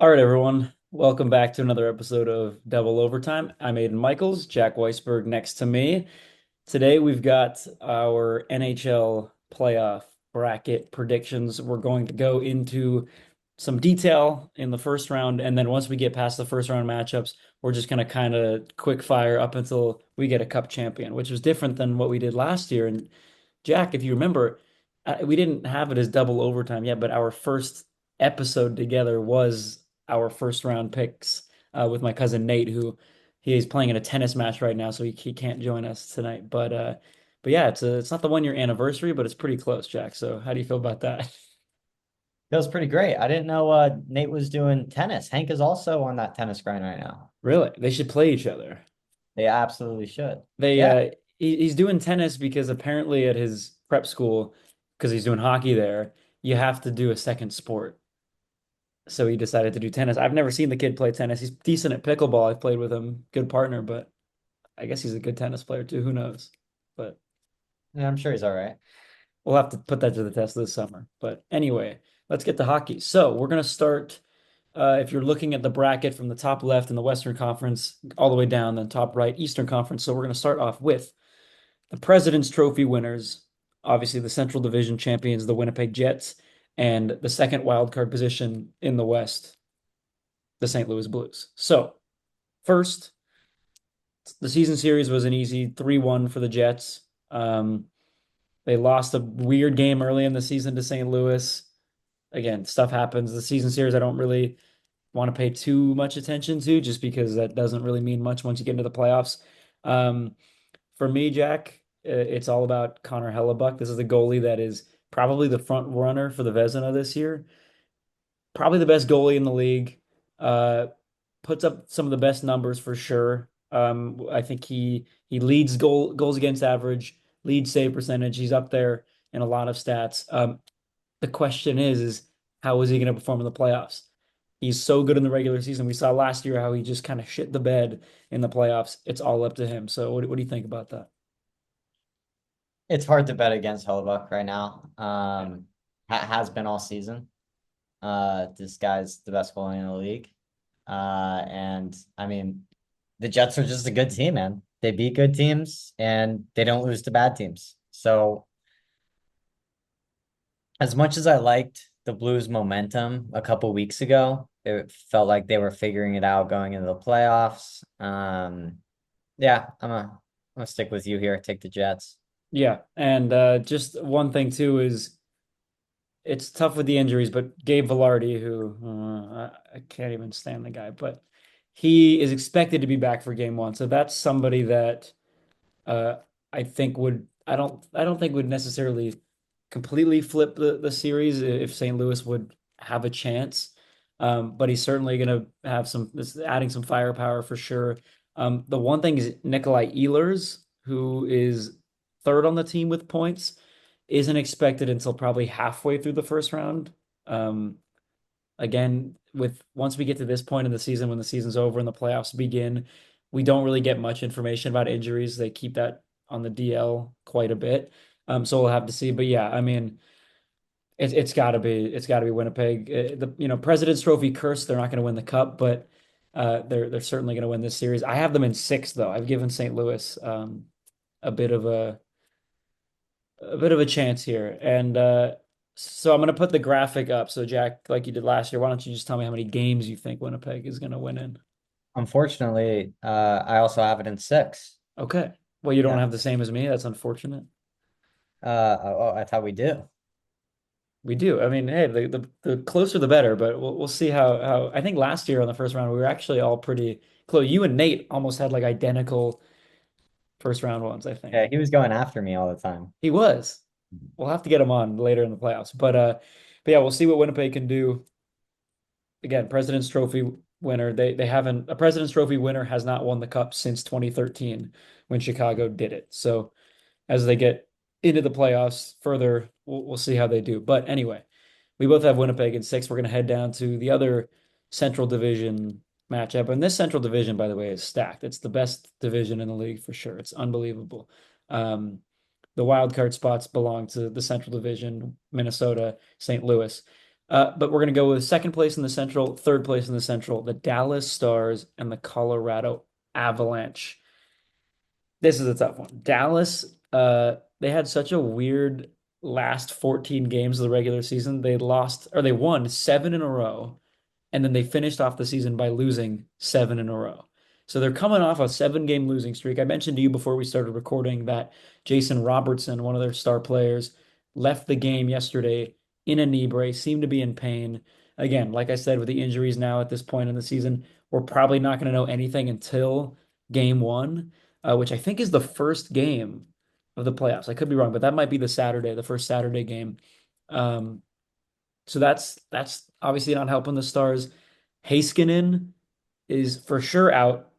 All right, everyone. Welcome back to another episode of Double Overtime. I'm Aidan Michaels, Jack Weisberg next to me. Today we've got our NHL playoff bracket predictions. We're going to go into some detail in the first round, and then once we get past the first round matchups, we're just going to kind of quick fire up until we get a cup champion, which was different than what we did last year. And Jack, if you remember, we didn't have it as double overtime yet, but our first episode together was our first round picks with my cousin Nate, who he is playing in a tennis match right now, so he can't join us tonight. But yeah, it's not the 1 year anniversary, but it's pretty close, Jack. So how do you feel about that? Feels pretty great. I didn't know Nate was doing tennis. Hank is also on that tennis grind right now. Really? They should play each other. They absolutely should. They Yeah, he's doing tennis because apparently at his prep school, because he's doing hockey there, you have to do a second sport. So he decided to do tennis. I've never seen the kid play tennis. He's decent at pickleball. I've played with him, good partner, but I guess he's a good tennis player too. Who knows? But yeah, I'm sure he's all right. we'll have to put that to the test this summer. But anyway, let's get to hockey. So we're gonna start. If you're looking at the bracket from the top left in the Western Conference all the way down, then top right Eastern Conference. So we're gonna start off with the President's Trophy winners. Obviously, the Central Division champions, the Winnipeg Jets, and the second wild card position in the West, the St. Louis Blues. So first, the season series was an easy 3-1 for the Jets. They lost a weird game early in the season to St. Louis. Again, stuff happens. The season series, I don't really want to pay too much attention to just because that doesn't really mean much once you get into the playoffs. Um, for me, Jack, it's all about Connor Hellebuck. This is the goalie that is probably the front runner for the Vezina this year. Probably the best goalie in the league. Uh, Puts up some of the best numbers for sure. I think he leads goals against average, leads save percentage. He's up there in a lot of stats. The question is how is he going to perform in the playoffs? He's so good in the regular season. We saw last year how he just kind of shit the bed in the playoffs. It's all up to him. So what do you think about that? It's hard to bet against Hellebuck right now. Has been all season. This guy's the best goalie in the league. And I mean, the Jets are just a good team, man. They beat good teams and they don't lose to bad teams. So as much as I liked the Blues momentum a couple weeks ago, it felt like they were figuring it out going into the playoffs. Yeah, I'm gonna stick with you here. Take the Jets. Yeah, and just one thing too is it's tough with the injuries, but Gabe Vilardi, who I can't even stand the guy, but he is expected to be back for game one. So that's somebody that uh, I think I don't think would necessarily completely flip the series if St. Louis would have a chance. But he's certainly going to have adding some firepower for sure. The one thing is Nikolai Ehlers, who is third on the team with points, isn't expected until probably halfway through the first round. Um, Again, with once we get to this point in the season, when the season's over and the playoffs begin, we don't really get much information about injuries. They keep that on the DL quite a bit. So we'll have to see. But yeah, I mean, it's got to be Winnipeg. The President's Trophy curse. They're not going to win the cup, but they're certainly going to win this series. I have them in six though. I've given St. Louis a bit of a chance here, and so I'm going to put the graphic up. So Jack, like you did last year, why don't you just tell me how many games you think Winnipeg is going to win in? Unfortunately, I also have it in six. Okay. Well, you don't Yeah. have the same as me. That's unfortunate. I thought we do. We do. I mean, hey, the closer the better, but we'll see how I think last year on the first round we were actually all pretty close. You and Nate almost had like identical first round ones, I Yeah, think. he was going after me all the time. He was. We'll have to get him on later in the playoffs. But yeah, we'll see what Winnipeg can do. Again, President's Trophy winner. They haven't a President's Trophy winner has not won the cup since 2013 when Chicago did it. So as they get into the playoffs further, we'll see how they do. But anyway, we both have Winnipeg in six. We're going to head down to the other Central Division matchup. And this Central Division, by the way, is stacked. It's the best division in the league for sure. It's unbelievable. Um, the wild card spots belong to the Central Division, Minnesota, St. Louis. But we're going to go with second place in the Central, third place in the Central, the Dallas Stars and the Colorado Avalanche. This is a tough one. Dallas, they had such a weird last 14 games of the regular season. They lost or they won seven in a row, and then they finished off the season by losing seven in a row. So they're coming off a 7 game losing streak. I mentioned to you before we started recording that Jason Robertson, one of their star players, left the game yesterday in a knee brace, seemed to be in pain. Again, like I said, with the injuries now at this point in the season, we're probably not going to know anything until game one, which I think is the first game of the playoffs. I could be wrong, but that might be the first Saturday game. Um, so that's obviously not helping the Stars. Heiskanen is for sure out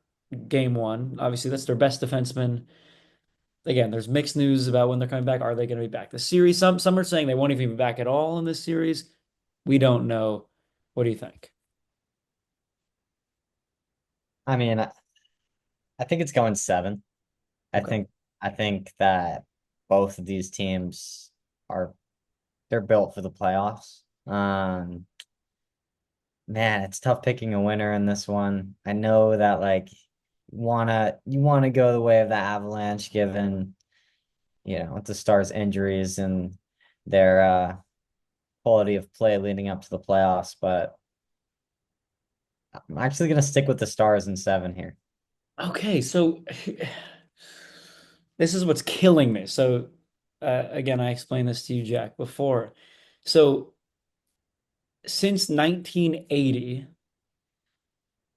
game one. Obviously, that's their best defenseman. Again, there's mixed news about when they're coming back. Are they going to be back this series? Some are saying they won't even be back at all in this series. We don't know. What do you think? I mean, I think it's going seven. I Okay. think I think that both of these teams are they're built for the playoffs. Man, it's tough picking a winner in this one. I know that like you wanna go the way of the Avalanche given, with the Stars injuries and their quality of play leading up to the playoffs, but I'm actually gonna stick with the Stars in seven here. Okay, so this is what's killing me. So again, I explained this to you, Jack, before. So since 1980,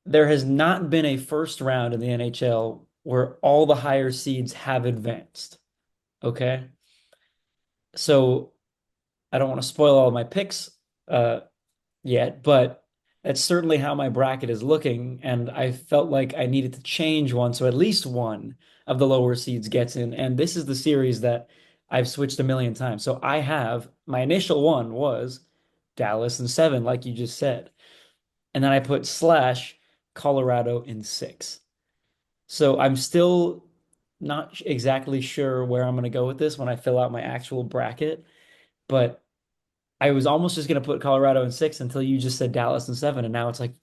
there has not been a first round in the NHL where all the higher seeds have advanced. Okay. So I don't want to spoil all of my picks uh, yet, but that's certainly how my bracket is looking. And I felt like I needed to change one. So at least one of the lower seeds gets in. And this is the series that I've switched a million times. So I have my initial one was Dallas in seven, like you just said. And then I put slash Colorado in six. So I'm still not exactly sure where I'm going to go with this when I fill out my actual bracket, but I was almost just going to put Colorado in six until you just said Dallas in seven. And now it's like,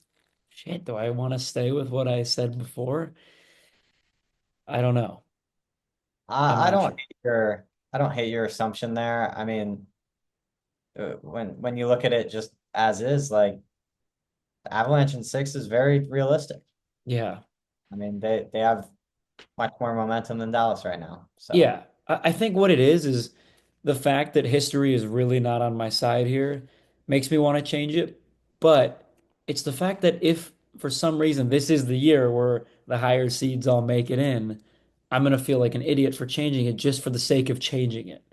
shit, do I want to stay with what I said before? I don't know. I'm I not don't sure. hate your I don't hate your assumption there. I mean, when you look at it just as is, like Avalanche in six is very realistic. Yeah. I mean, they have much more momentum than Dallas right now. So Yeah. I think what it is the fact that history is really not on my side here makes me want to change it. But it's the fact that if for some reason this is the year where the higher seeds all make it in, I'm going to feel like an idiot for changing it just for the sake of changing it.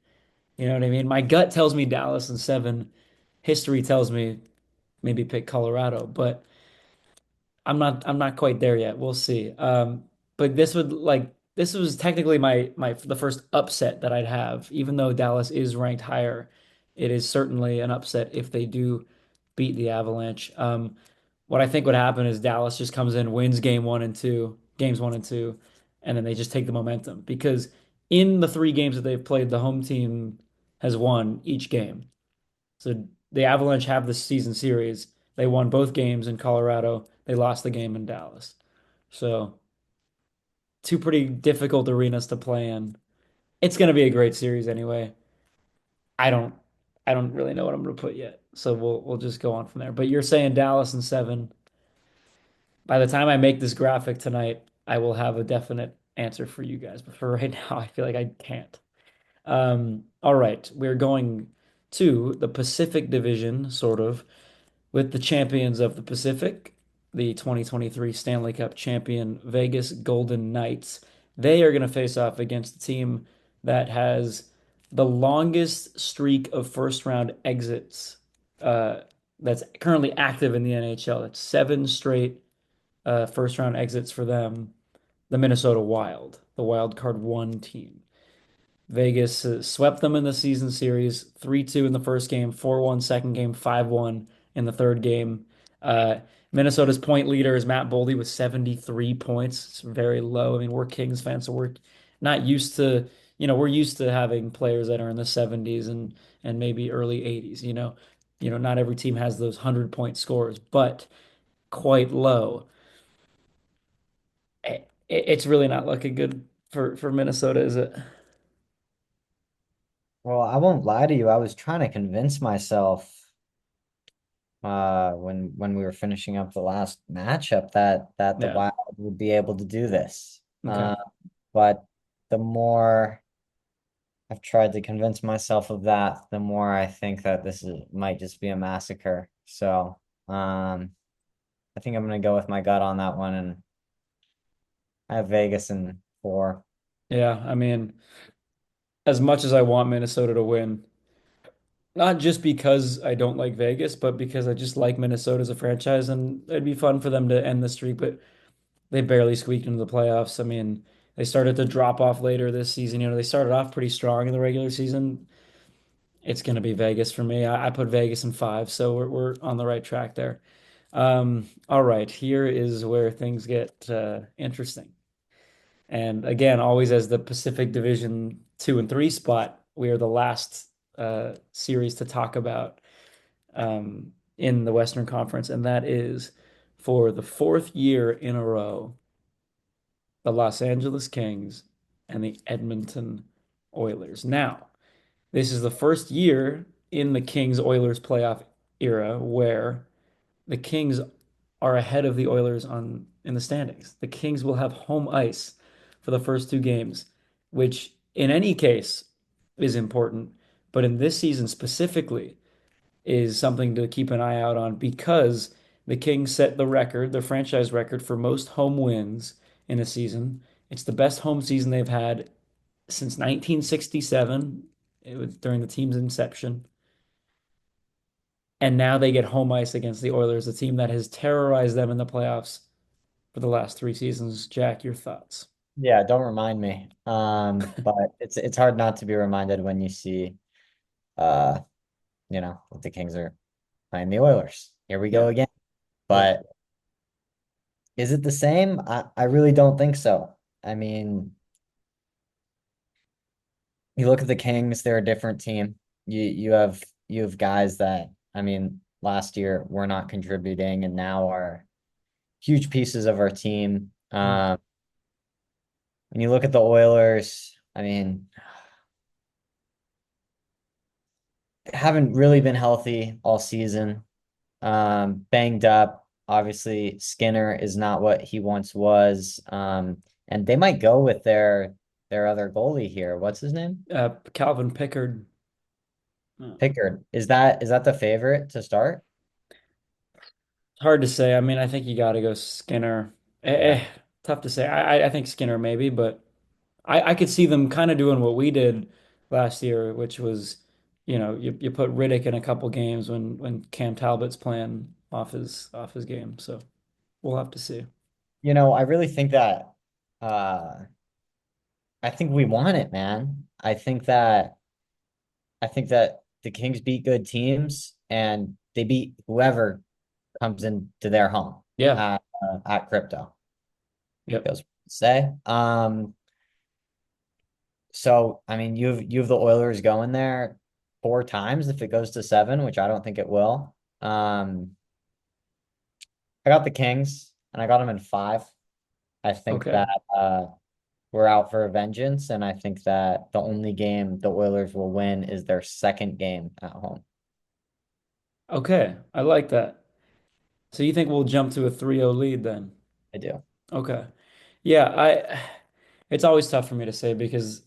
You know what I mean? My gut tells me Dallas in seven. History tells me maybe pick Colorado, but I'm not quite there yet. We'll see. But this was technically my the first upset that I'd have, even though Dallas is ranked higher. It is certainly an upset if they do beat the Avalanche. What I think would happen is Dallas just comes in, wins games one and two, and then they just take the momentum because in the 3 games that they've played, the home team has won each game. So the Avalanche have the season series. They won both games in Colorado. They lost the game in Dallas. So two pretty difficult arenas to play in. It's going to be a great series anyway. I don't I don't really know what I'm going to put yet. So we'll just go on from there. But you're saying Dallas in seven. By the time I make this graphic tonight, I will have a definite answer for you guys. But for right now, I feel like I can't. All right, we're going to the Pacific Division, sort of, with the champions of the Pacific, the 2023 Stanley Cup champion Vegas Golden Knights. They are going to face off against the team that has the longest streak of first round exits uh, that's currently active in the NHL. It's 7 straight first round exits for them, the Minnesota Wild, the wild card one team. Vegas swept them in the season series 3-2 in the first game, 4-1 second game, 5-1 in the third game. Uh, Minnesota's point leader is Matt Boldy with 73 points. It's very low. I mean, we're Kings fans, so we're not used to, we're used to having players that are in the 70s and maybe early 80s. not every team has those 100-point scores, but quite low. It's really not looking good for Minnesota, is it? Well, I won't lie to you. I was trying to convince myself when we were finishing up the last matchup that the Yeah. Wild would be able to do this. Okay. But the more I've tried to convince myself of that, the more I think that might just be a massacre. So, I think I'm gonna go with my gut on that one, and I have Vegas in four. Yeah, I mean, as much as I want Minnesota to win, not just because I don't like Vegas, but because I just like Minnesota as a franchise, and it'd be fun for them to end the streak, but they barely squeaked into the playoffs. I mean, they started to drop off later this season. They started off pretty strong in the regular season. It's going to be Vegas for me. I put Vegas in five, so we're on the right track there. All right, here is where things get interesting. And again, always as the Pacific Division 2 and 3 spot, we are the last series to talk about in the Western Conference, and that is for the fourth year in a row, the Los Angeles Kings and the Edmonton Oilers. Now, this is the first year in the Kings Oilers playoff era where the Kings are ahead of the Oilers on in the standings. The Kings will have home ice for the first two games, which in any case is important, but in this season specifically is something to keep an eye out on because the Kings set the record, the franchise record for most home wins in a season. It's the best home season they've had since 1967. It was during the team's inception. And now they get home ice against the Oilers, a team that has terrorized them in the playoffs for the last three seasons. Jack, your thoughts? Yeah, don't remind me. But it's hard not to be reminded when you see uh, that the Kings are playing the Oilers. Here we go Yeah, again. yeah. But is it the same? I really don't think so. I mean, you look at the Kings, they're a different team. You have guys that, I mean, last year were not contributing and now are huge pieces of our team. Mm. When you look at the Oilers, I mean, haven't really been healthy all season. Banged up. Obviously, Skinner is not what he once was. And they might go with their other goalie here. What's his name? Calvin Pickard. uh, Pickard. Is that the favorite to start? Hard to say. I mean, I think you got to go Skinner. Yeah. Tough to say. I think Skinner maybe, but I could see them kind of doing what we did last year, which was, you put Riddick in a couple games when Cam Talbot's playing off his game. So we'll have to see. I really think that uh I think we want it, man. I think that the Kings beat good teams and they beat whoever comes into their home Yeah. at Crypto. Yep. Feels to say. So I mean you have the Oilers going there four times if it goes to seven, which I don't think it will. I got the Kings and I got them in five. I think Okay. that we're out for a vengeance, and I think that the only game the Oilers will win is their second game at home. Okay. I like that. So you think we'll jump to a 3-0 lead then? I do. Okay. Yeah, it's always tough for me to say because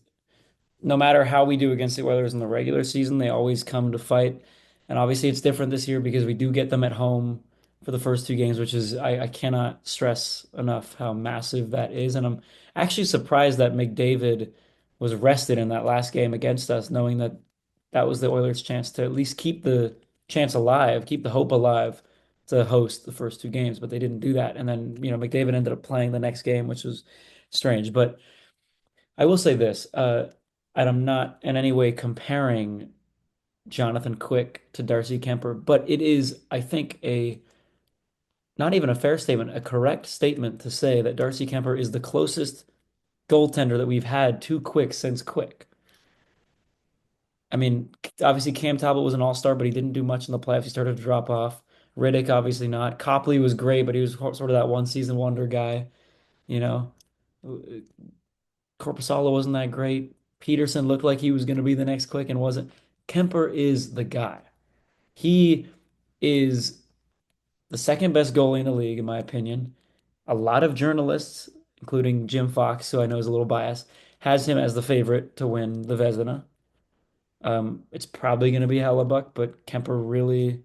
no matter how we do against the Oilers in the regular season, they always come to fight. And obviously it's different this year because we do get them at home for the first two games, which is I cannot stress enough how massive that is. And I'm actually surprised that McDavid was rested in that last game against us, knowing that that was the Oilers' chance to at least keep the chance alive, keep the hope alive to host the first two games, but they didn't do that. And then, McDavid ended up playing the next game, which was strange. But I will say this, and I'm not in any way comparing Jonathan Quick to Darcy Kemper, but it is, I think, not even a fair statement, a correct statement to say that Darcy Kemper is the closest goaltender that we've had to Quick since Quick. I mean, obviously Cam Talbot was an all-star, but he didn't do much in the playoffs. He started to drop off. Riddick, obviously not. Copley was great, but he was sort of that one season wonder guy, you know. Corpusalo wasn't that great. Peterson looked like he was going to be the next Quick and wasn't. Kemper is the guy. He is the second best goalie in the league, in my opinion. A lot of journalists, including Jim Fox, who I know is a little biased, has him as the favorite to win the Vezina. It's probably going to be Hellebuck, but Kemper really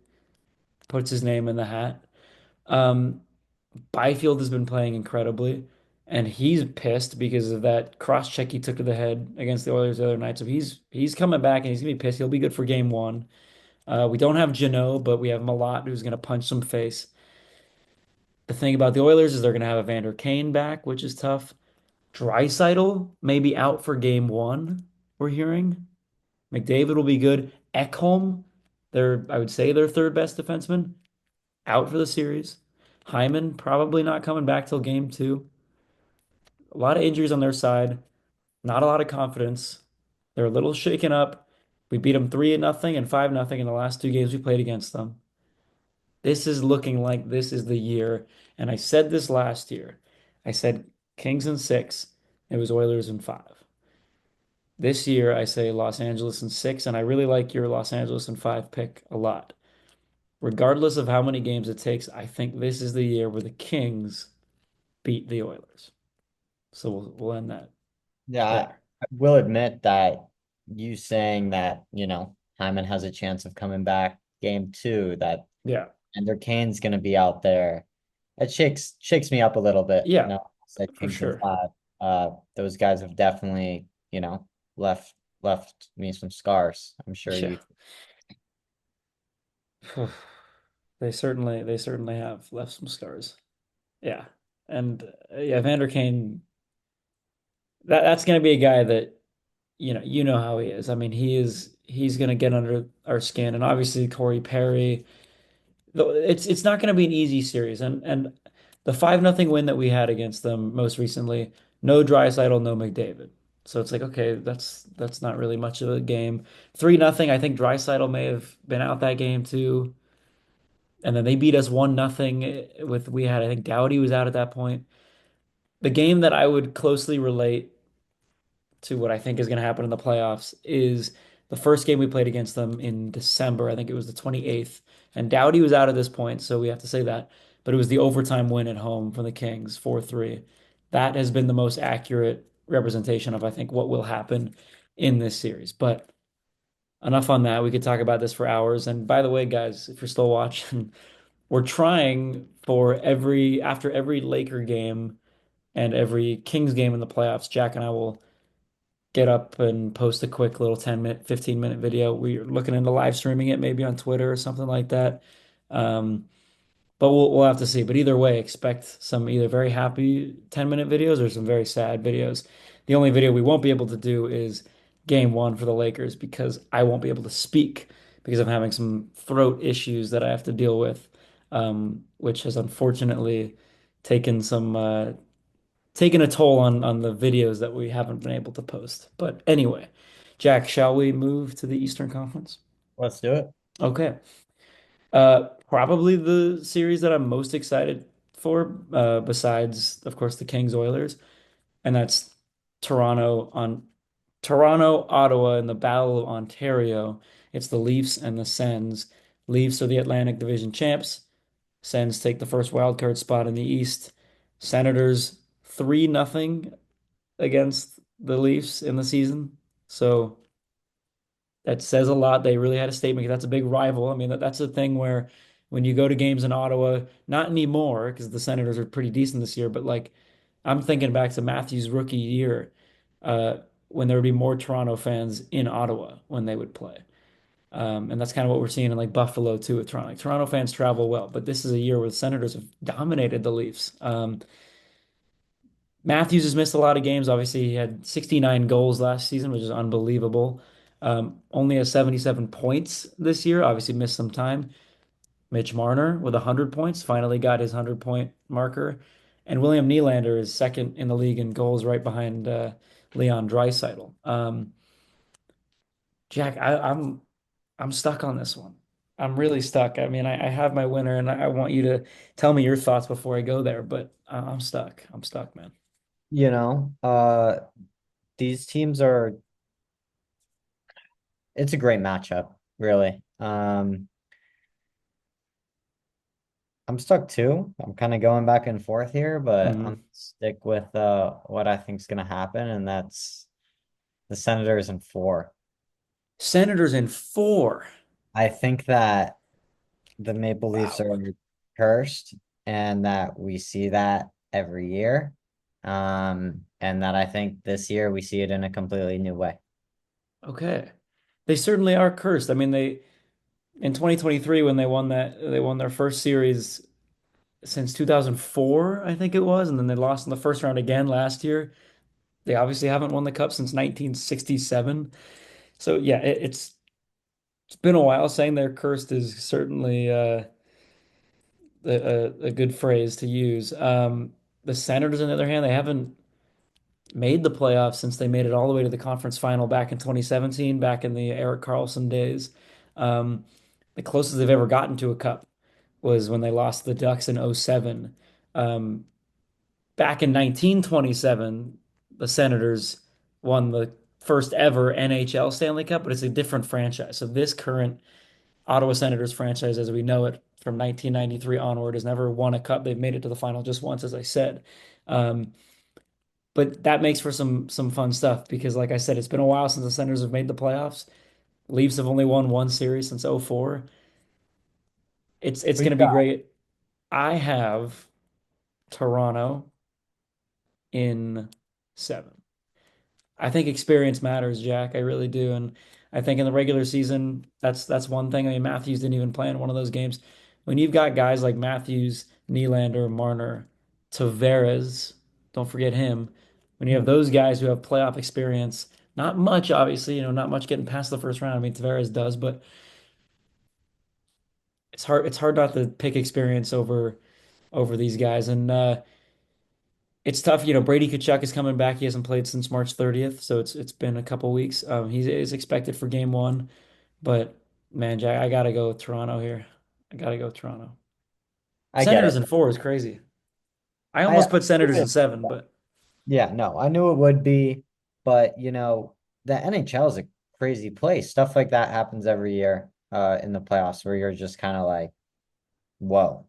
puts his name in the hat. Um, Byfield has been playing incredibly, and he's pissed because of that cross check he took to the head against the Oilers the other night. So he's coming back and he's gonna be pissed. He'll be good for game one. We don't have Jeannot, but we have Malott who's gonna punch some face. The thing about the Oilers is they're gonna have Evander Kane back, which is tough. Draisaitl may be out for game one, we're hearing. McDavid will be good. Ekholm, I would say their third best defenseman, out for the series. Hyman probably not coming back till game two. A lot of injuries on their side, not a lot of confidence. They're a little shaken up. We beat them 3-0 and 5-0 in the last two games we played against them. This is looking like this is the year. And I said this last year. I said Kings in six. It was Oilers in five. This year, I say Los Angeles in six, and I really like your Los Angeles in five pick a lot. Regardless of how many games it takes, I think this is the year where the Kings beat the Oilers. So we'll end that Yeah, there. I will admit that you saying that, Hyman has a chance of coming back game two, that Yeah. Ender Kane's gonna be out there. It shakes me up a little bit, Yeah, I said for Kings in sure. five. Those guys have definitely, left left me some scars. I'm sure Yeah. you. They certainly have left some scars. Yeah. And yeah, Vander Kane, that's gonna be a guy that, you know how he is. I mean, he's gonna get under our skin. And obviously Corey Perry. It's not gonna be an easy series. And the 5-0 win that we had against them most recently, no Draisaitl, no McDavid. So it's like, okay, that's not really much of a game. 3-0, I think Draisaitl may have been out that game too. And then they beat us 1-0 with we had I think Doughty was out at that point. The game that I would closely relate to what I think is going to happen in the playoffs is the first game we played against them in December. I think it was the 28th. And Doughty was out at this point, so we have to say that. But it was the overtime win at home from the Kings, 4-3. That has been the most accurate representation of, I think, what will happen in this series. But enough on that. We could talk about this for hours. And by the way, guys, if you're still watching, we're trying for after every Laker game and every Kings game in the playoffs, Jack and I will get up and post a quick little 10-minute, 15-minute video. We're looking into live streaming it maybe on Twitter or something like that. Um, but we'll have to see. But either way, expect some either very happy 10-minute videos or some very sad videos. The only video we won't be able to do is game one for the Lakers because I won't be able to speak because I'm having some throat issues that I have to deal with, which has unfortunately taken some taken a toll on the videos that we haven't been able to post. But anyway, Jack, shall we move to the Eastern Conference? Let's do it. Okay. Probably the series that I'm most excited for, besides, of course, the Kings Oilers, and that's Toronto, Ottawa, in the Battle of Ontario. It's the Leafs and the Sens. Leafs are the Atlantic Division champs. Sens take the first wild card spot in the East. Senators 3-0 against the Leafs in the season. So that says a lot. They really had a statement because that's a big rival. I mean, that's a thing where when you go to games in Ottawa, not anymore because the Senators are pretty decent this year, but like I'm thinking back to Matthews' rookie year, uh, when there would be more Toronto fans in Ottawa when they would play. And that's kind of what we're seeing in like Buffalo too with Toronto. Like, Toronto fans travel well, but this is a year where the Senators have dominated the Leafs. Matthews has missed a lot of games. Obviously, he had 69 goals last season, which is unbelievable. Only has 77 points this year. Obviously, missed some time. Mitch Marner with 100 points finally got his 100-point marker. And William Nylander is second in the league in goals right behind Leon Draisaitl. Jack, I'm stuck on this one. I'm really stuck. I mean, I have my winner, and I want you to tell me your thoughts before I go there, but I'm stuck. I'm stuck, man. You know, these teams are, it's a great matchup, really. I'm stuck too. I'm kind of going back and forth here, but I'm Hmm. stick with what I think is going to happen, and that's the Senators in four. Senators in four. I think that the Maple Leafs Wow. are cursed and that we see that every year. And that I think this year we see it in a completely new way. Okay. They certainly are cursed. I mean, they in 2023 when they won their first series since 2004, I think it was, and then they lost in the first round again last year. They obviously haven't won the cup since 1967. So yeah, it's been a while. Saying they're cursed is certainly a good phrase to use. The Senators, on the other hand, they haven't made the playoffs since they made it all the way to the conference final back in 2017, back in the Eric Carlson days. Um, the closest they've ever gotten to a cup was when they lost the Ducks in '07. Um, Back in 1927, the Senators won the first ever NHL Stanley Cup, but it's a different franchise. So this current Ottawa Senators franchise, as we know it from 1993 onward, has never won a cup. They've made it to the final just once, as I said. Um, but that makes for some fun stuff because, like I said, it's been a while since the Senators have made the playoffs. Leafs have only won one series since '04. It's Who you going to be got? great. I have Toronto in seven. I think experience matters, Jack. I really do. And I think in the regular season, that's one thing. I mean, Matthews didn't even play in one of those games. When you've got guys like Matthews, Nylander, Marner, Tavares, don't forget him. When you have Hmm. those guys who have playoff experience, not much, obviously, not much getting past the first round. I mean, Tavares does, but it's hard not to pick experience over these guys. And it's tough. Brady Tkachuk is coming back. He hasn't played since March 30th, so it's been a couple weeks. He is expected for game one, but man, Jack, I gotta go with Toronto here. I gotta go with Toronto. I get Senators it. in four is crazy. I I almost put Senators in seven, but Yeah, no, I knew it would be, but the NHL is a crazy place. Stuff like that happens every year in the playoffs where you're just kind of like, whoa,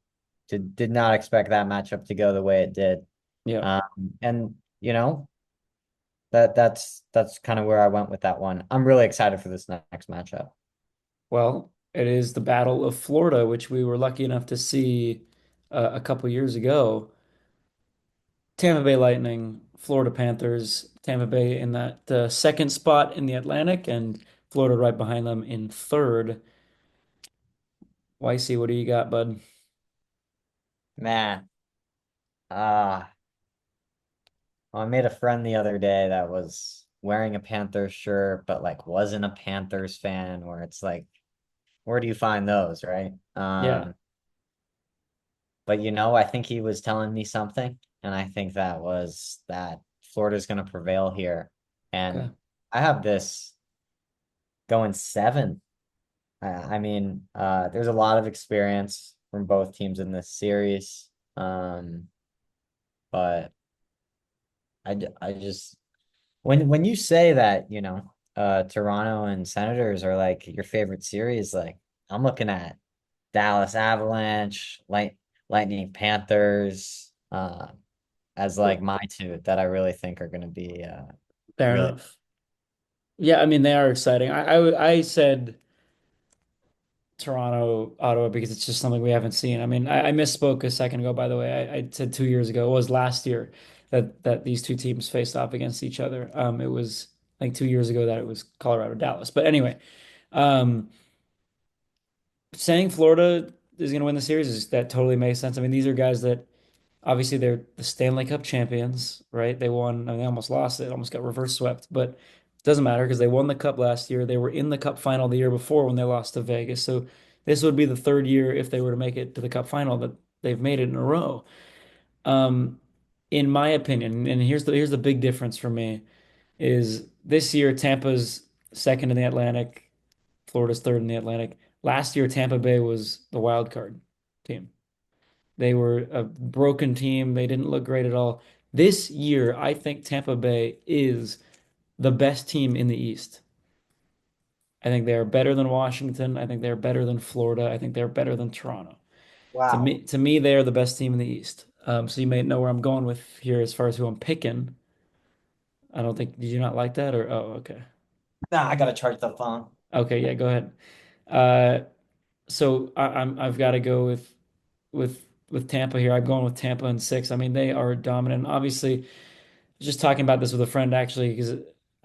did not expect that matchup to go the way it did. yeah. Um, and that's kind of where I went with that one. I'm really excited for this next matchup. Well, it is the Battle of Florida, which we were lucky enough to see a couple years ago. Tampa Bay Lightning, Florida Panthers, Tampa Bay in that second spot in the Atlantic, and Florida right behind them in third. YC, what do you got, bud? Man, uh, I made a friend the other day that was wearing a Panthers shirt, but like wasn't a Panthers fan, where it's like, where do you find those, right? Yeah. But I think he was telling me something, and I think that was that Florida's going to prevail here. Okay. And I have this going seven. I mean, there's a lot of experience from both teams in this series. Um, but I just when you say that, Toronto and Senators are like your favorite series, like I'm looking at Dallas Avalanche, Lightning Panthers, as like my two that I really think are going to be Fair really. enough. Yeah, I mean they are exciting. I said Toronto, Ottawa because it's just something we haven't seen. I mean, I misspoke a second ago, by the way. I said 2 years ago. It was last year that these two teams faced off against each other. It was like 2 years ago that it was Colorado, Dallas. But anyway, um, saying Florida is going to win the series that totally makes sense. I mean, these are guys that obviously they're the Stanley Cup champions, right? They won, I mean, they almost lost it, almost got reverse swept, but it doesn't matter because they won the cup last year. They were in the cup final the year before when they lost to Vegas. So this would be the third year if they were to make it to the cup final that they've made it in a row. Um, in my opinion, and here's the big difference for me is this year Tampa's second in the Atlantic. Florida's third in the Atlantic. Last year, Tampa Bay was the wild card team. They were a broken team. They didn't look great at all. This year, I think Tampa Bay is the best team in the East. I think they are better than Washington. I think they're better than Florida. I think they're better than Toronto. Wow. To me, they are the best team in the East. So you may know where I'm going with here as far as who I'm picking. I don't think, did you not like that or oh, okay. Nah, I gotta charge the phone. Okay, yeah, go ahead. Uh I've got to go with Tampa here. I'm going with Tampa in six. I mean, they are dominant. Obviously, I was just talking about this with a friend actually because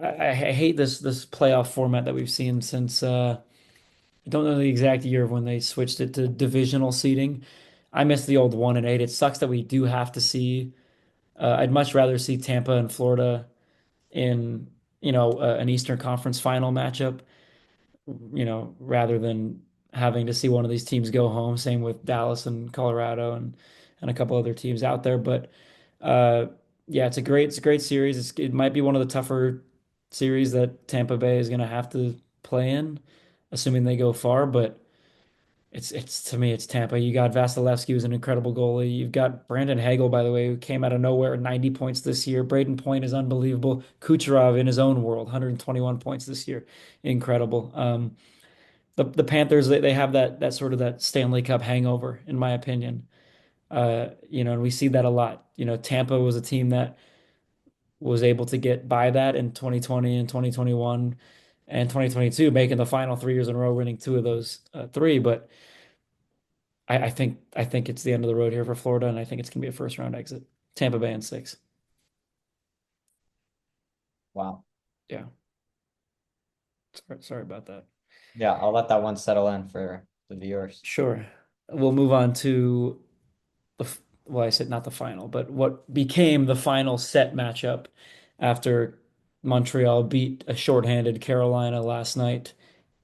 I hate this playoff format that we've seen since I don't know the exact year of when they switched it to divisional seeding. I miss the old 1-8. It sucks that we do have to see. I'd much rather see Tampa and Florida in an Eastern Conference final matchup, rather than having to see one of these teams go home. Same with Dallas and Colorado and a couple other teams out there. But uh, yeah, it's a great series. It might be one of the tougher series that Tampa Bay is going to have to play in, assuming they go far. But it's to me, it's Tampa. You got Vasilevsky, who's an incredible goalie. You've got Brandon Hagel, by the way, who came out of nowhere, 90 points this year. Braden Point is unbelievable. Kucherov in his own world, 121 points this year. Incredible. The Panthers, they have that sort of that Stanley Cup hangover, in my opinion. And we see that a lot. Tampa was a team that was able to get by that in 2020 and 2021 and 2022, making the final 3 years in a row, winning two of those three. But I think it's the end of the road here for Florida, and I think it's gonna be a first round exit. Tampa Bay in six. Wow. Yeah. Sorry about that. Yeah, I'll let that one settle in for the viewers. Sure. We'll move on to well, I said not the final, but what became the final set matchup after Montreal beat a shorthanded Carolina last night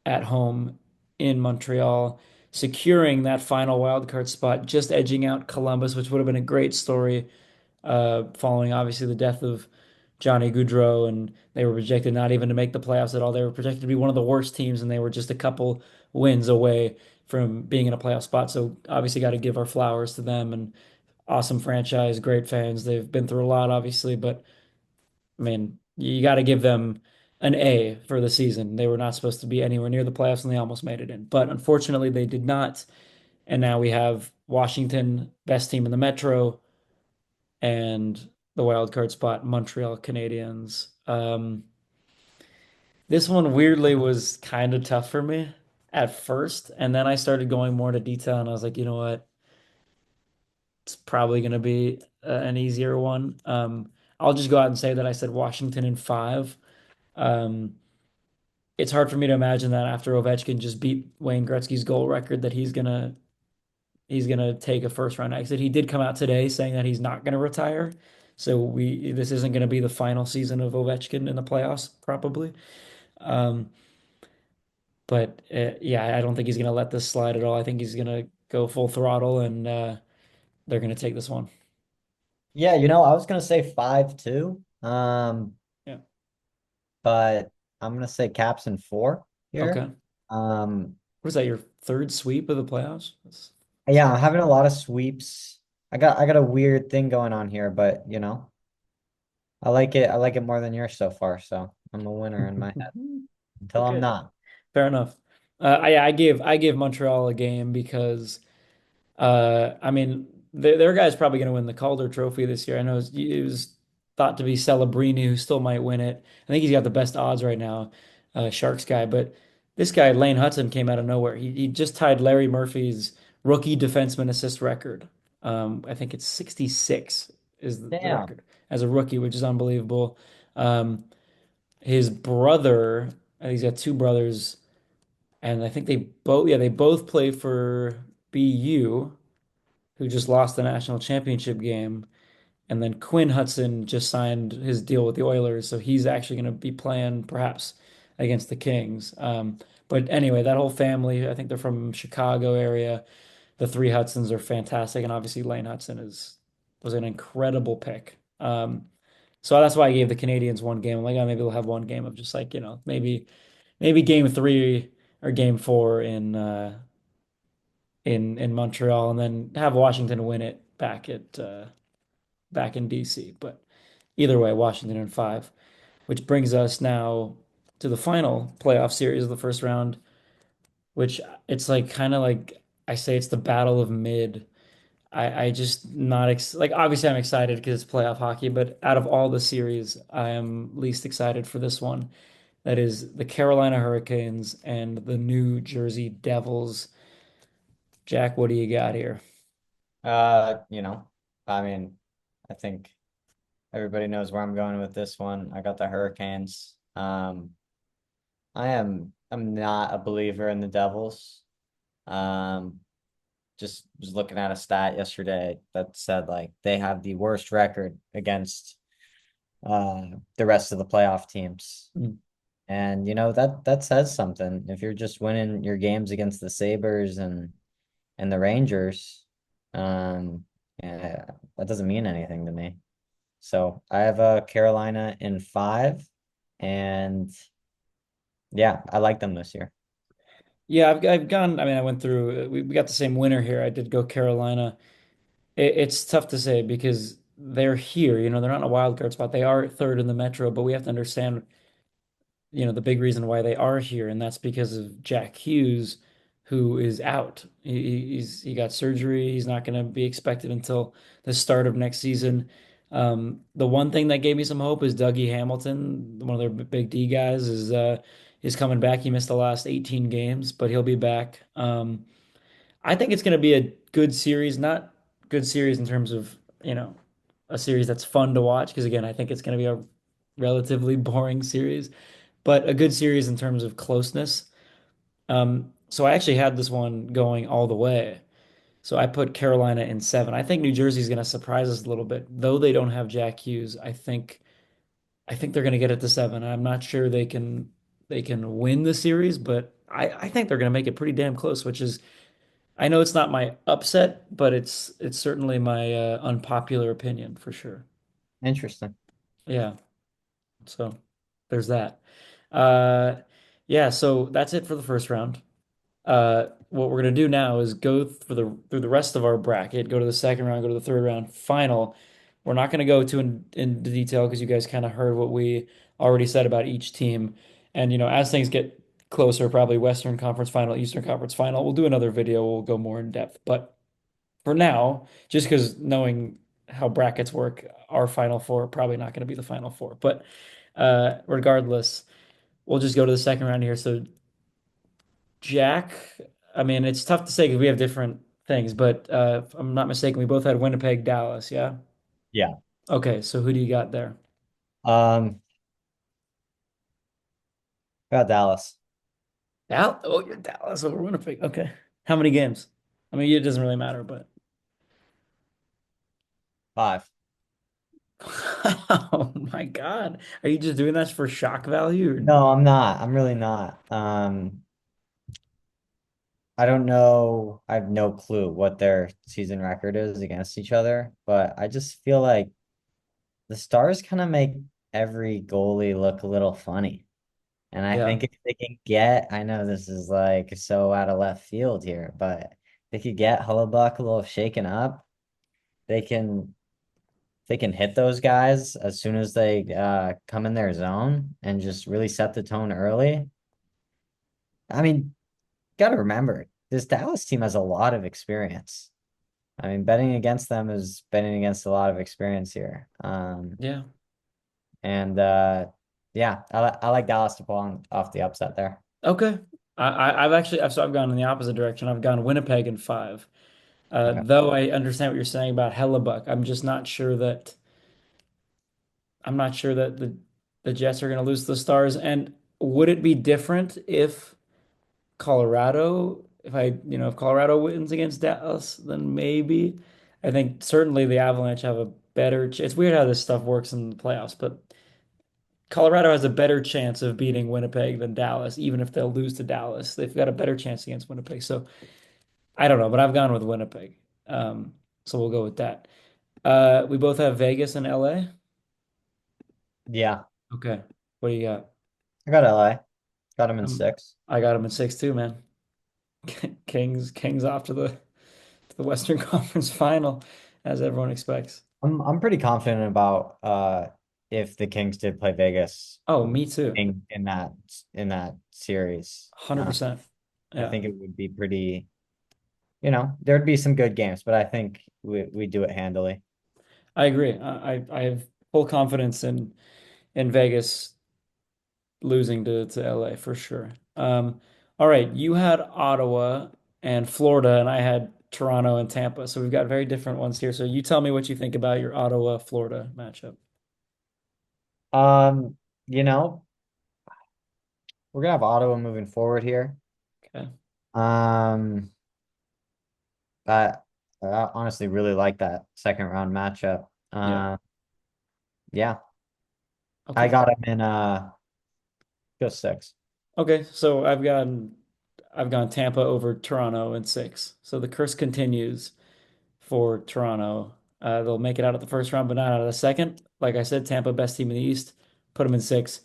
at home in Montreal, securing that final wild card spot, just edging out Columbus, which would have been a great story, following obviously the death of Johnny Gaudreau, and they were projected not even to make the playoffs at all. They were projected to be one of the worst teams, and they were just a couple wins away from being in a playoff spot. So obviously, got to give our flowers to them, and awesome franchise, great fans. They've been through a lot, obviously, but I mean, you got to give them an A for the season. They were not supposed to be anywhere near the playoffs, and they almost made it in. But unfortunately, they did not. And now we have Washington, best team in the Metro, and the wild card spot, Montreal Canadiens. This one weirdly was kind of tough for me at first, and then I started going more into detail, and I was like, you know what? It's probably going to be an easier one. I'll just go out and say that I said Washington in five. Um, it's hard for me to imagine that after Ovechkin just beat Wayne Gretzky's goal record that he's gonna take a first round exit. He did come out today saying that he's not gonna retire. So this isn't gonna be the final season of Ovechkin in the playoffs, probably. Um, but yeah, I don't think he's gonna let this slide at all. I think he's gonna go full throttle, and they're gonna take this one. Yeah, I was gonna say 5-2. Yeah. But I'm gonna say Caps in four here. Okay. Um, Was that your third sweep of the playoffs? That's yeah, I'm nice. having a lot of sweeps. I got a weird thing going on here, but I like it. I like it more than yours so far, so I'm a winner in my head until I'm Okay. not. Fair enough. I give Montreal a game because I mean their guy's probably going to win the Calder Trophy this year. I know it was thought to be Celebrini who still might win it. I think he's got the best odds right now, Sharks guy. But this guy Lane Hudson came out of nowhere. He just tied Larry Murphy's rookie defenseman assist record. I think it's 66 is the Damn. record as a rookie, which is unbelievable. Um, his brother, he's got two brothers, and I think they both play for BU, who just lost the national championship game. And then Quinn Hudson just signed his deal with the Oilers, so he's actually going to be playing perhaps against the Kings. But anyway, that whole family, I think they're from Chicago area. The three Hudsons are fantastic, and obviously Lane Hudson is was an incredible pick. So that's why I gave the Canadians one game. I'm like, oh, maybe they'll have one game of just like, maybe. maybe game three or game four in Montreal, and then have Washington win it back in DC. But either way, Washington in five, which brings us now to the final playoff series of the first round, which it's like kind of like I say it's the battle of mid. I just not ex like obviously I'm excited because it's playoff hockey, but out of all the series, I am least excited for this one. That is the Carolina Hurricanes and the New Jersey Devils. Jack, what do you got here? You know, I mean, I think everybody knows where I'm going with this one. I got the Hurricanes. I'm not a believer in the Devils. Um, just was looking at a stat yesterday that said like they have the worst record against the rest of the playoff teams. Mm. And that says something. If you're just winning your games against the Sabres and the Rangers, yeah, that doesn't mean anything to me. So I have Carolina in five, and yeah, I like them this year. Yeah, I've gone. I mean, I went through. We got the same winner here. I did go Carolina. It's tough to say because they're here. They're not in a wild card spot. They are third in the Metro, but we have to understand the big reason why they are here, and that's because of Jack Hughes, who is out. He got surgery. He's not going to be expected until the start of next season. The one thing that gave me some hope is Dougie Hamilton, one of their big D guys, is coming back. He missed the last 18 games, but he'll be back. I think it's going to be a good series, not good series in terms of, a series that's fun to watch, because again, I think it's going to be a relatively boring series, but a good series in terms of closeness. So I actually had this one going all the way. So I put Carolina in seven. I think New Jersey's going to surprise us a little bit, though they don't have Jack Hughes. I think they're going to get it to seven. I'm not sure they can win the series, but I think they're going to make it pretty damn close, which is I know it's not my upset, but it's certainly my unpopular opinion for sure. Interesting. Yeah. So there's that. Uh, yeah. So that's it for the first round. What we're gonna do now is go through the rest of our bracket, go to the second round, go to the third round, final. We're not gonna go too into detail because you guys kind of heard what we already said about each team. And as things get closer, probably Western Conference Final, Eastern Conference Final, we'll do another video. We'll go more in depth. But for now, just because knowing how brackets work, our final four are probably not going to be the final four. But regardless, we'll just go to the second round here. So Jack, I mean, it's tough to say because we have different things, but if I'm not mistaken, we both had Winnipeg, Dallas, yeah? Yeah. Okay, so who do you got there? Um, got Dallas. Dallas? Oh, you're Dallas over Winnipeg. Okay. How many games? I mean, it doesn't really matter, but Five. oh my God. Are you just doing that for shock value? Or... No, I'm not. I'm really not. I don't know. I have no clue what their season record is against each other, but I just feel like the Stars kind of make every goalie look a little funny. And I Yeah. think if they can get, I know this is like so out of left field here, but they could get Hellebuck a little shaken up. They can they can hit those guys as soon as they come in their zone and just really set the tone early. I mean, got to remember, this Dallas team has a lot of experience. I mean, betting against them is betting against a lot of experience here. Yeah. And yeah, I like Dallas to pull off the upset there. Okay. I've actually I've gone in the opposite direction. I've gone Winnipeg in five. Okay. Though I understand what you're saying about Hellebuck, I'm not sure that the Jets are going to lose to the Stars. And would it be different if if Colorado wins against Dallas, then maybe. I think certainly the Avalanche have a better chance. It's weird how this stuff works in the playoffs, but Colorado has a better chance of beating Winnipeg than Dallas, even if they'll lose to Dallas. They've got a better chance against Winnipeg. So I don't know, but I've gone with Winnipeg. So we'll go with that. We both have Vegas and LA. Yeah, Okay. What do you got? I got LA. Got him in Um, 6. I got him in six too, man. Kings off to the Western Conference Final, as everyone expects. I'm pretty confident about if the Kings did play Vegas Oh, me too. in that series. 100%. I Yeah, think it would be pretty, there'd be some good games, but I think we do it handily. I agree. I have full confidence in Vegas losing to LA for sure. All right, you had Ottawa and Florida, and I had Toronto and Tampa. So we've got very different ones here. So you tell me what you think about your Ottawa Florida matchup. Um, you know, we're gonna have Ottawa moving forward here. Okay. Um, I, I honestly really like that second round matchup. Yeah. Yeah, I Okay. got him in just 6. Okay. So I've gone Tampa over Toronto in six. So the curse continues for Toronto. They'll make it out of the first round, but not out of the second. Like I said, Tampa best team in the East. Put them in six.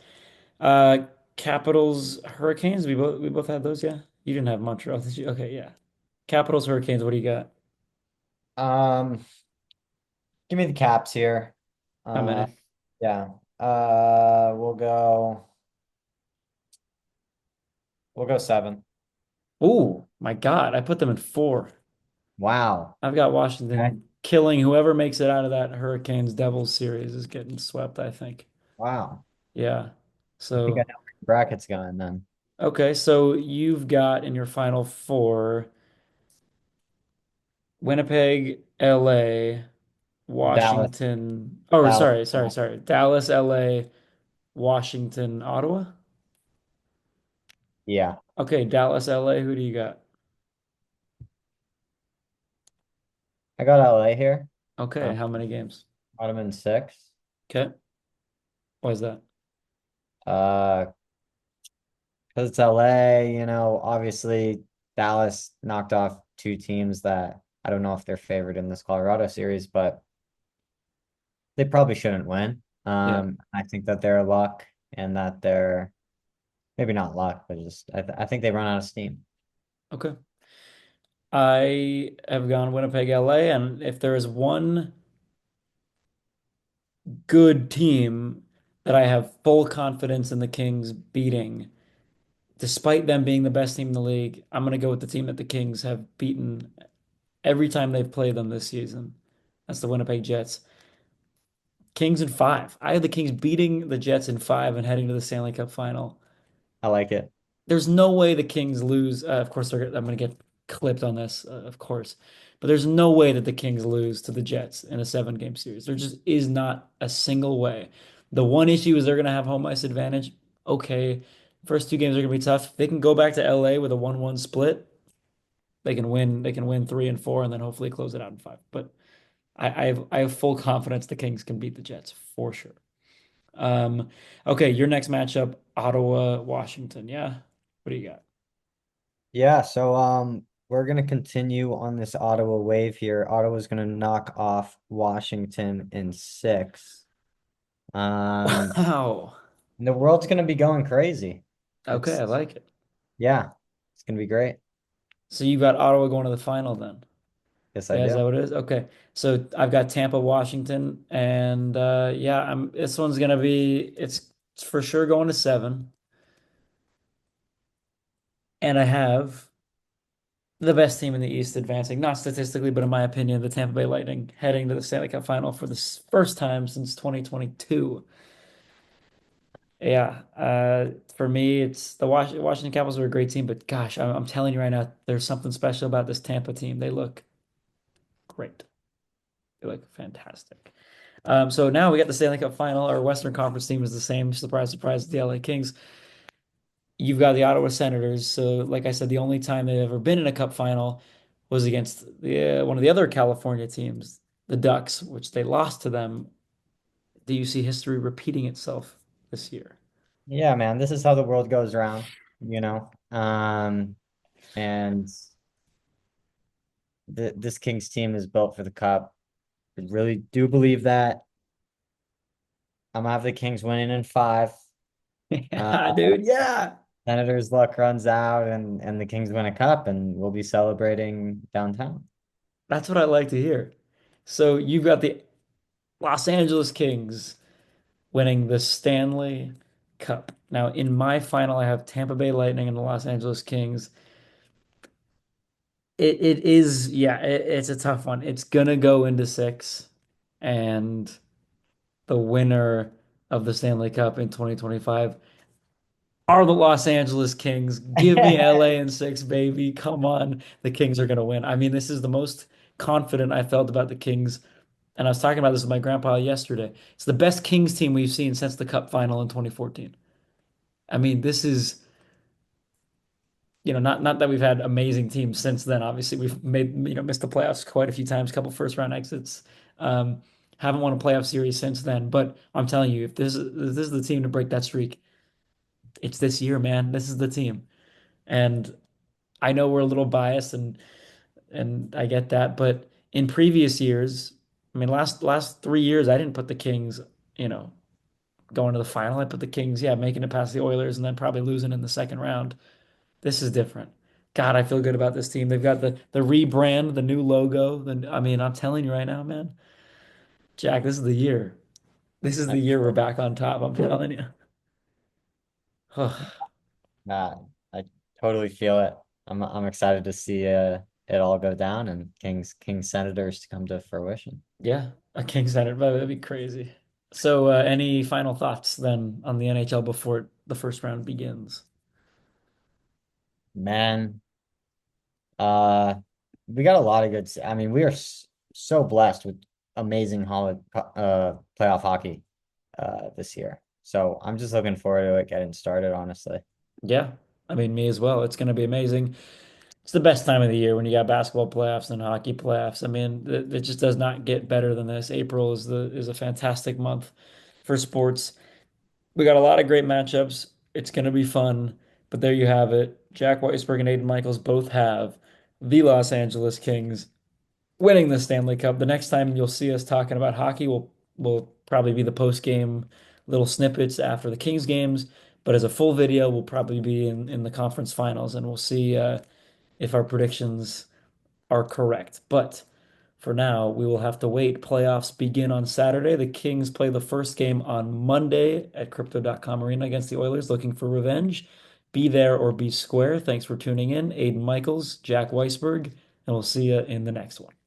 Uh, Capitals, Hurricanes. We both had those, yeah. You didn't have Montreal, did you? Okay, yeah. Capitals, Hurricanes. What do you got? Um, Give me the Caps here. How Uh, many? yeah. We'll go. We'll go 7. Oh my God, I put them in four. Wow. I've got Okay. Washington killing whoever makes it out of that Hurricanes Devils series is getting swept, I think. Wow. Yeah. I think I So know where the bracket's going then. okay, so you've got in your final four Winnipeg, LA, Dallas, Washington. Oh, Dallas. sorry. Dallas, LA, Washington, Ottawa. Yeah. Okay, Dallas, LA. Who do you got? I got LA here. Okay, how many games? Got them in 6. Okay, why is that? Uh, because it's LA, obviously Dallas knocked off 2 teams that I don't know if they're favored in this Colorado series, but they probably shouldn't win. Yeah. I think that they're luck and that they're maybe not luck, but just I think they run out of steam. Okay. I have gone Winnipeg, LA, and if there is one good team that I have full confidence in the Kings beating, despite them being the best team in the league, I'm going to go with the team that the Kings have beaten every time they've played them this season. That's the Winnipeg Jets. Kings in five. I had the Kings beating the Jets in five and heading to the Stanley Cup final. I like it. There's no way the Kings lose. Of course, I'm going to get clipped on this, of course, but there's no way that the Kings lose to the Jets in a seven-game series. There just is not a single way. The one issue is they're going to have home ice advantage. Okay, first two games are going to be tough. They can go back to LA with a 1-1 split. They can win. They can win three and four, and then hopefully close it out in five. But I have full confidence the Kings can beat the Jets for sure. Um, okay, your next matchup, Ottawa, Washington. Yeah, what do you got? Yeah, so we're gonna continue on this Ottawa wave here. Ottawa's gonna knock off Washington in 6. Um, Wow. and the world's gonna be going crazy. Okay, I It's like it. Yeah, it's gonna be great. So you got Ottawa going to the final then. Yes, I Yeah, is that do. what it is? Okay. So I've got Tampa, Washington, and yeah, I'm this one's gonna be it's for sure going to seven. And I have the best team in the East advancing, not statistically, but in my opinion, the Tampa Bay Lightning heading to the Stanley Cup final for the first time since 2022. Yeah, for me, it's the Washington Capitals are a great team, but gosh, I'm telling you right now, there's something special about this Tampa team. They look great. They look fantastic. So now we got the Stanley Cup final. Our Western Conference team is the same. Surprise, surprise, the LA Kings. You've got the Ottawa Senators. So, like I said, the only time they've ever been in a cup final was against one of the other California teams, the Ducks, which they lost to them. Do you see history repeating itself this year? Yeah, man, this is how the world goes around, you know. And this Kings team is built for the cup. I really do believe that. I'm gonna have the Kings winning in 5. Uh, Yeah, dude. Yeah. Senators' luck runs out and the Kings win a cup, and we'll be celebrating downtown. That's what I like to hear. So you've got the Los Angeles Kings winning the Stanley Cup. Now, in my final, I have Tampa Bay Lightning and the Los Angeles Kings. It is, yeah, it's a tough one. It's gonna go into six, and the winner of the Stanley Cup in 2025 are the Los Angeles Kings. Give me LA in six, baby. Come on. The Kings are gonna win. I mean, this is the most confident I felt about the Kings. And I was talking about this with my grandpa yesterday. It's the best Kings team we've seen since the Cup final in 2014. I mean, this is, not that we've had amazing teams since then. Obviously, we've missed the playoffs quite a few times, a couple first round exits. Um, haven't won a playoff series since then. But I'm telling you, if this is the team to break that streak, it's this year, man. This is the team. And I know we're a little biased and I get that, but in previous years, I mean, last 3 years, I didn't put the Kings, you know, going to the final. I put the Kings, yeah, making it past the Oilers and then probably losing in the second round. This is different. God, I feel good about this team. They've got the rebrand, the new logo. I mean, I'm telling you right now, man, Jack, this is the year. This is the year we're back on top. I'm telling you. Uh, I totally feel it. I'm excited to see it all go down and Kings Senators to come to fruition. Yeah, a Kings Senate, that'd be crazy. So, any final thoughts then on the NHL before the first round begins? Man, uh, we got a lot of good. I mean, we are so blessed with amazing playoff hockey this year. So I'm just looking forward to it getting started, honestly. Yeah, I mean, me as well. It's going to be amazing. It's the best time of the year when you got basketball playoffs and hockey playoffs. I mean, it just does not get better than this. April is a fantastic month for sports. We got a lot of great matchups. It's going to be fun. But there you have it. Jack Weisberg and Aiden Michaels both have the Los Angeles Kings winning the Stanley Cup. The next time you'll see us talking about hockey will probably be the post game little snippets after the Kings games. But as a full video, we'll probably be in the conference finals, and we'll see if our predictions are correct. But for now, we will have to wait. Playoffs begin on Saturday. The Kings play the first game on Monday at Crypto.com Arena against the Oilers, looking for revenge. Be there or be square. Thanks for tuning in. Aiden Michaels, Jack Weisberg, and we'll see you in the next one.